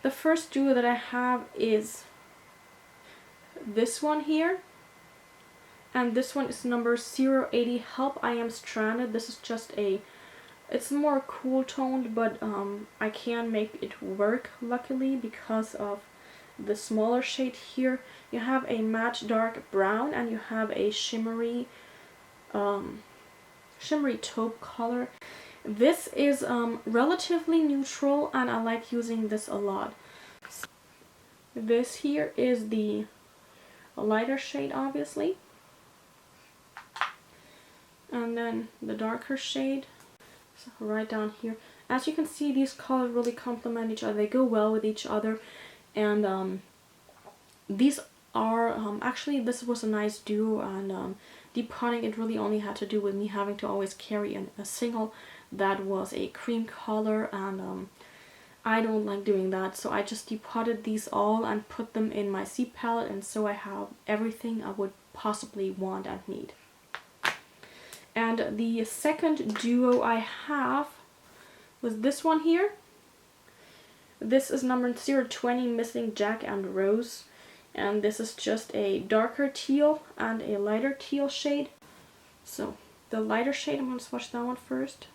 The first duo that I have is this one here. And this one is number 080, Help, I Am Stranded. This is just it's more cool toned, but I can make it work luckily because of the smaller shade here. You have a matte dark brown and you have a shimmery taupe color. This is relatively neutral and I like using this a lot. This here is the lighter shade, obviously. And then the darker shade, so right down here. As you can see, these colors really complement each other. They go well with each other. And these are, actually this was a nice duo, and deep potting, it really only had to do with me having to always carry a single that was a cream color, and I don't like doing that. So I just deep potted these all and put them in my C palette, and so I have everything I would possibly want and need. And the second duo I have was this one here. This is number 020, Missing Jack and Rose. And this is just a darker teal and a lighter teal shade. So the lighter shade, I'm going to swatch that one first.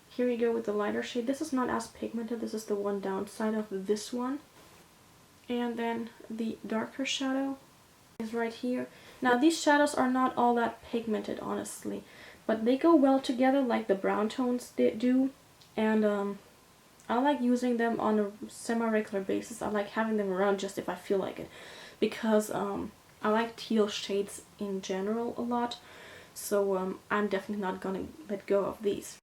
Here you go with the lighter shade. This is not as pigmented. This is the one downside of this one. And then the darker shadow is right here. Now these shadows are not all that pigmented, honestly, but they go well together like the brown tones do, and I like using them on a semi-regular basis. I like having them around just if I feel like it, because I like teal shades in general a lot, so I'm definitely not gonna let go of these.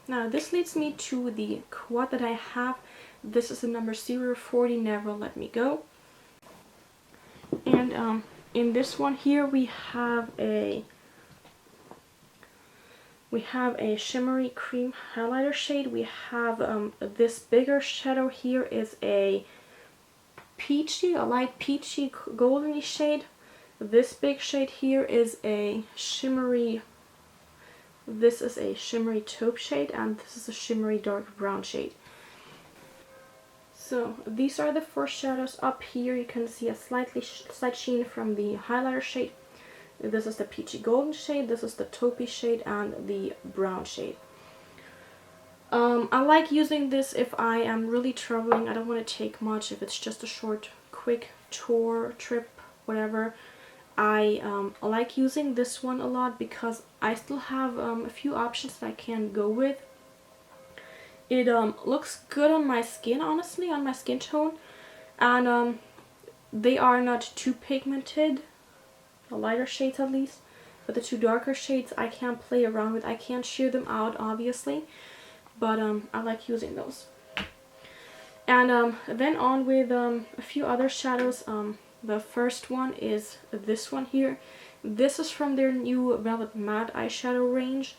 Now this leads me to the quad that I have. This is the number 040, Never Let Me Go. And in this one here we have a shimmery cream highlighter shade. We have this bigger shadow here is a peachy, a light peachy goldeny shade. This big shade here is a shimmery, this is a shimmery taupe shade, and this is a shimmery dark brown shade. So these are the four shadows. Up here you can see a slight sheen from the highlighter shade. This is the peachy golden shade, this is the taupey shade, and the brown shade. I like using this if I am really traveling. I don't want to take much. If it's just a short, quick tour, trip, whatever. I like using this one a lot because I still have a few options that I can go with. It looks good on my skin, honestly, on my skin tone, and they are not too pigmented, the lighter shades at least, but the two darker shades I can play around with. I can't sheer them out, obviously, but I like using those. And then on with a few other shadows. The first one is this one here. This is from their new Velvet Matte eyeshadow range.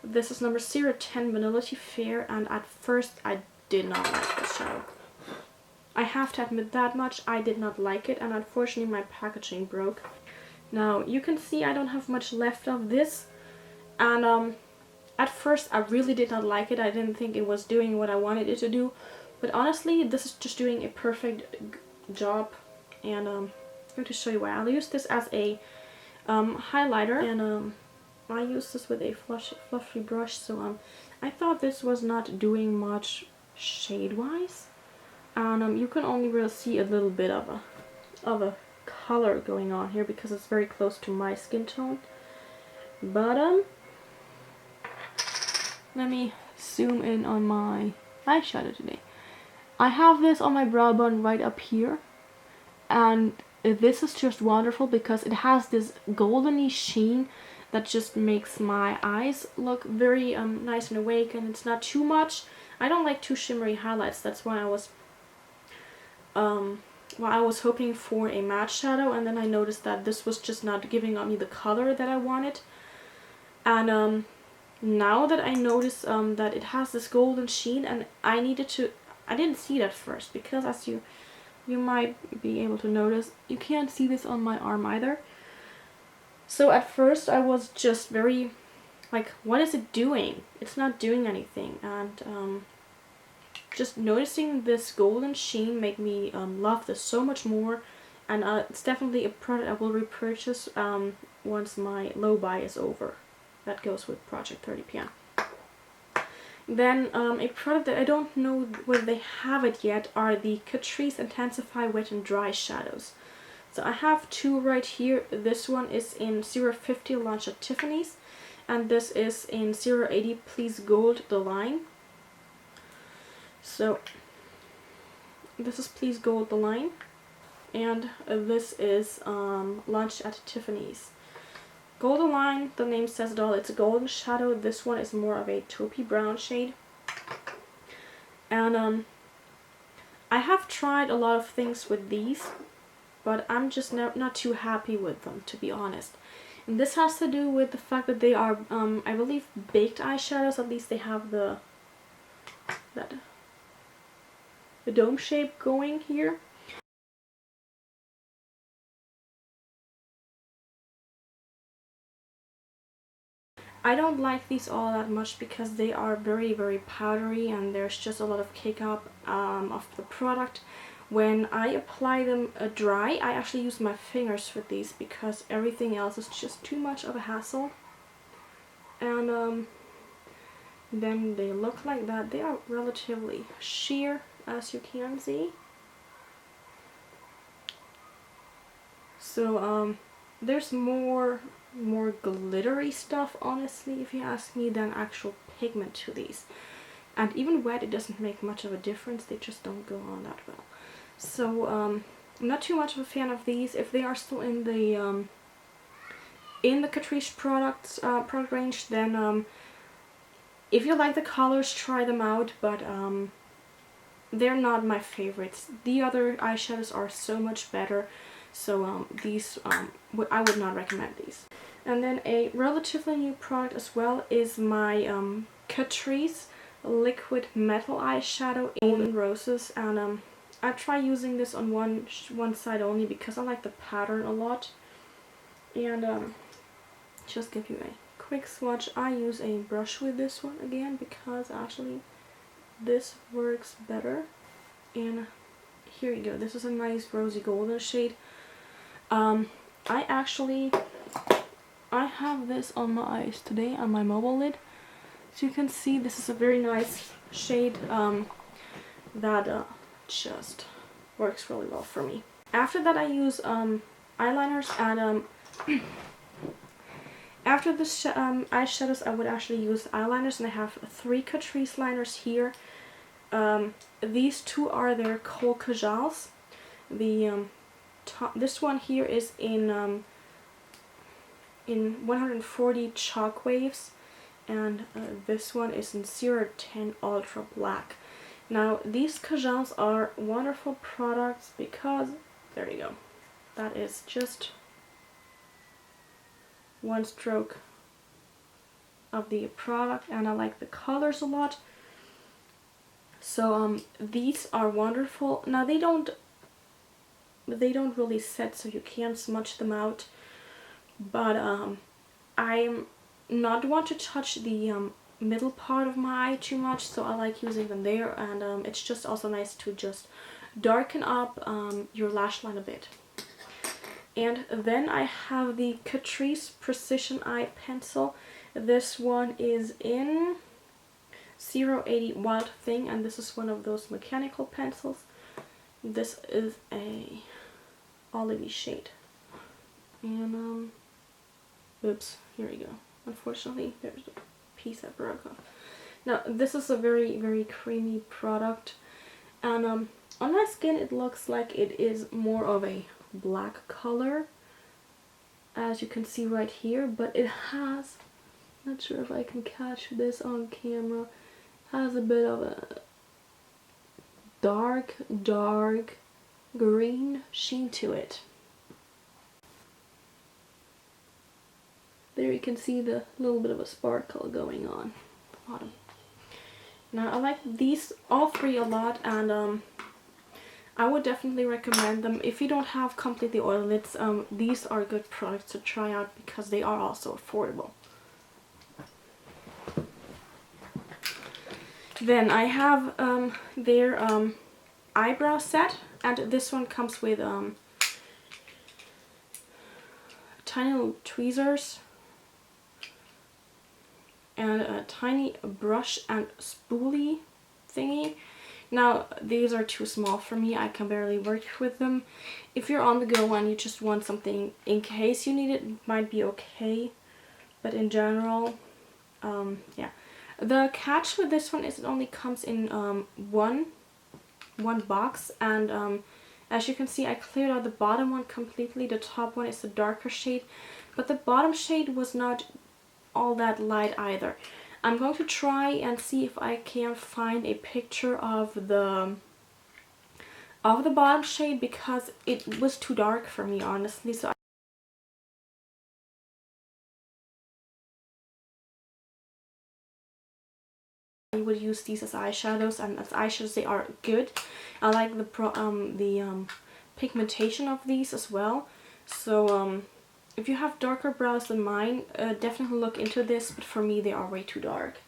This is number 010, Vanillaty Fair, and at first I did not like this shadow. I have to admit that much. I did not like it, and unfortunately my packaging broke. Now you can see I don't have much left of this, and at first I really did not like it. I didn't think it was doing what I wanted it to do, but honestly this is just doing a perfect job, and I'm going to show you why. I'll use this as a highlighter, and I use this with a fluffy brush, so I thought this was not doing much shade-wise, and you can only really see a little bit of a color going on here because it's very close to my skin tone. But let me zoom in on my eyeshadow today. I have this on my brow bone right up here, and this is just wonderful because it has this goldeny sheen that just makes my eyes look very nice and awake, and it's not too much. I don't like too shimmery highlights. That's why I was hoping for a matte shadow, and then I noticed that this was just not giving me the color that I wanted. And now that I notice that it has this golden sheen, and I didn't see it at first because, as you might be able to notice, you can't see this on my arm either. So at first I was just very like, what is it doing? It's not doing anything. And just noticing this golden sheen made me love this so much more, and it's definitely a product I will repurchase once my low buy is over. That goes with Project 30 PM. Then a product that I don't know whether they have it yet are the Catrice Intensif'Eye Wet and Dry Shadows. So I have two right here. This one is in 050 launched at Tiffany's, and this is in 080 Please Gold the line. So this is Please Gold the line, and this is launched at Tiffany's. Golden line, the name says it all. It's a golden shadow. This one is more of a taupey brown shade. And I have tried a lot of things with these, but I'm just not too happy with them, to be honest. And this has to do with the fact that they are, I believe, baked eyeshadows. At least they have the dome shape going here. I don't like these all that much because they are very, very powdery, and there's just a lot of kick up of the product. When I apply them dry, I actually use my fingers with these because everything else is just too much of a hassle. And then they look like that. They are relatively sheer, as you can see. So there's more glittery stuff, honestly, if you ask me, than actual pigment to these. And even wet, it doesn't make much of a difference. They just don't go on that well. So I'm not too much of a fan of these. If they are still in the Catrice product range, then if you like the colors, try them out. But they're not my favorites. The other eyeshadows are so much better. So these I would not recommend these. And then a relatively new product as well is my Catrice Liquid Metal Eyeshadow in Roses. And I try using this on one side only because I like the pattern a lot. And just give you a quick swatch. I use a brush with this one again because actually this works better. And here you go. This is a nice rosy golden shade. I have this on my eyes today on my mobile lid. So you can see this is a very nice shade that just works really well for me. After that I use eyeliners, and after the eyeshadows I would actually use eyeliners, and I have 3 Catrice liners here. These two are their Kohl Kajals. This one here is in 140 Chalk Waves, and this one is in 010 Ultra Black. Now these kajals are wonderful products because, there you go, that is just one stroke of the product, and I like the colors a lot. So these are wonderful. Now they don't really set, so you can't smudge them out, but I'm not want to touch the middle part of my eye too much, so I like using them there. And it's just also nice to just darken up your lash line a bit. And then I have the Catrice Precision Eye Pencil. This one is in 080 Wild Thing, and this is one of those mechanical pencils. This is a olivey shade. And oops, here we go. Unfortunately, there's a piece that broke off. Now this is a very, very creamy product, and on my skin it looks like it is more of a black color, as you can see right here, but it has, not sure if I can catch this on camera, has a bit of a dark green sheen to it. There you can see the little bit of a sparkle going on at the bottom. Now I like these all 3 a lot, and I would definitely recommend them. If you don't have completely oil lids, these are good products to try out because they are also affordable. Then I have their eyebrow set, and this one comes with tiny little tweezers and a tiny brush and spoolie thingy. Now these are too small for me, I can barely work with them. If you're on the go and you just want something in case you need it, it might be okay, but in general, yeah. The catch with this one is it only comes in one box, and as you can see, I cleared out the bottom one completely. The top one is a darker shade, but the bottom shade was not all that light either. I'm going to try and see if I can find a picture of the bottom shade, because it was too dark for me, honestly. So I would use these as eyeshadows, and as eyeshadows they are good. I like the pigmentation of these as well. So if you have darker brows than mine, definitely look into this, but for me they are way too dark.